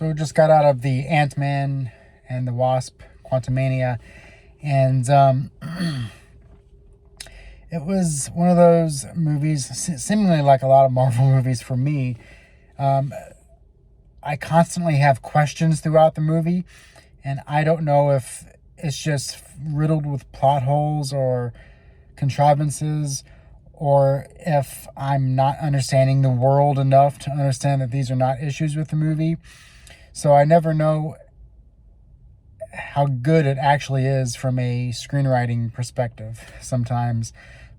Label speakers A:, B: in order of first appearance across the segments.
A: So we just got out of the Ant-Man and the Wasp Quantumania, and it was one of those movies, seemingly like a lot of Marvel movies for me. I constantly have questions throughout the movie, and I don't know if it's just riddled with plot holes or contrivances, or if I'm not understanding the world enough to understand that these are not issues with the movie. So I never know how good it actually is from a screenwriting perspective sometimes.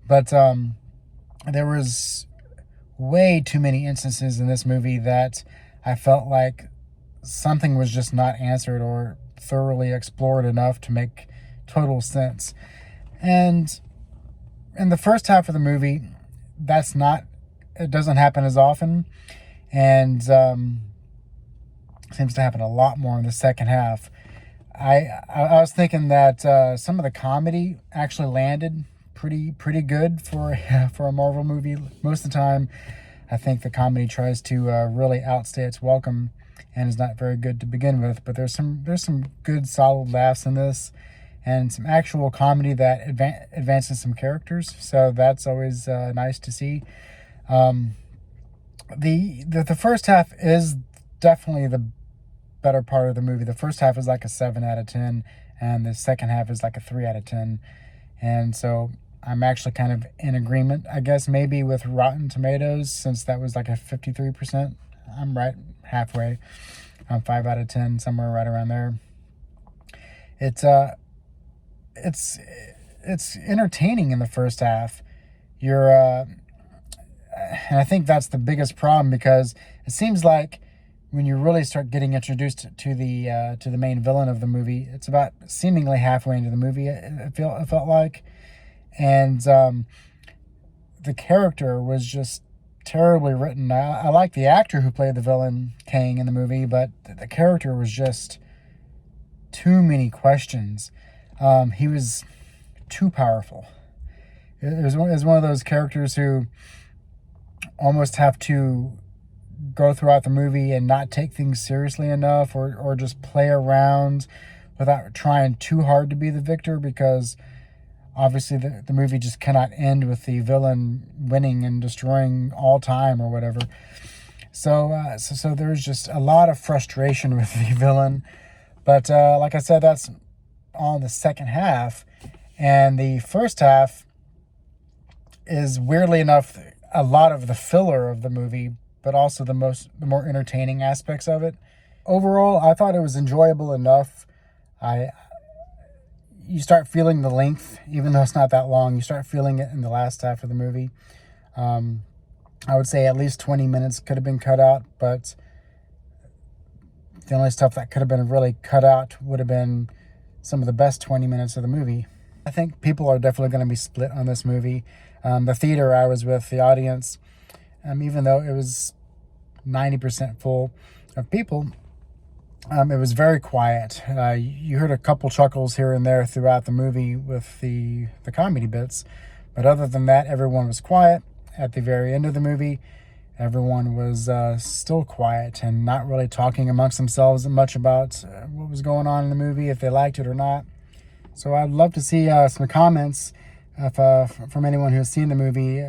A: But there was way too many instances in this movie that I felt like something was just not answered or thoroughly explored enough to make total sense. And in the first half of the movie, it doesn't happen as often, and seems to happen a lot more in the second half. I was thinking that some of the comedy actually landed pretty good for for a Marvel movie. Most of the time, I think the comedy tries to really outstay its welcome and is not very good to begin with. But there's some good solid laughs in this, and some actual comedy that advances some characters. So that's always nice to see. The first half is definitely the better part of the movie. The first half is like a 7 out of 10, and the second half is like a 3 out of 10. And so I'm actually kind of in agreement, I guess, maybe with Rotten Tomatoes, since that was like a 53%. I'm right halfway. I'm 5 out of 10, somewhere right around there. It's entertaining in the first half. And I think that's the biggest problem, because it seems like when you really start getting introduced to the main villain of the movie, it's about seemingly halfway into the movie. It felt like, and the character was just terribly written. I like the actor who played the villain Kang in the movie, but the character was just too many questions. He was too powerful. It was one of those characters who almost have to go throughout the movie and not take things seriously enough, or just play around without trying too hard to be the victor, because obviously the movie just cannot end with the villain winning and destroying all time or whatever. So there's just a lot of frustration with the villain. But like I said, that's all in the second half. And the first half is, weirdly enough, a lot of the filler of the movie, but also the more entertaining aspects of it. Overall, I thought it was enjoyable enough. You start feeling the length, even though it's not that long. You start feeling it in the last half of the movie. I would say at least 20 minutes could have been cut out, but the only stuff that could have been really cut out would have been some of the best 20 minutes of the movie. I think people are definitely going to be split on this movie. The theater I was with, the audience, even though it was 90% full of people, it was very quiet. You heard a couple chuckles here and there throughout the movie with the comedy bits, but other than that, everyone was quiet. At the very end of the movie, everyone was still quiet and not really talking amongst themselves much about what was going on in the movie, if they liked it or not. So I'd love to see some comments from anyone who has seen the movie,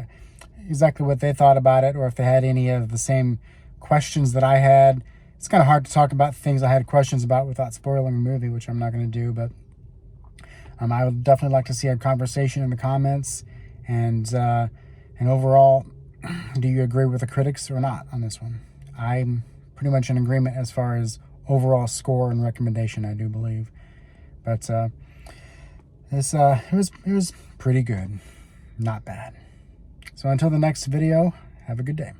A: exactly what they thought about it, or if they had any of the same questions that I had. It's kind of hard to talk about things I had questions about without spoiling the movie, which I'm not going to do, but I would definitely like to see a conversation in the comments. And overall, do you agree with the critics or not on this one? I'm pretty much in agreement as far as overall score and recommendation, I do believe. But it was pretty good. Not bad. So until the next video, have a good day.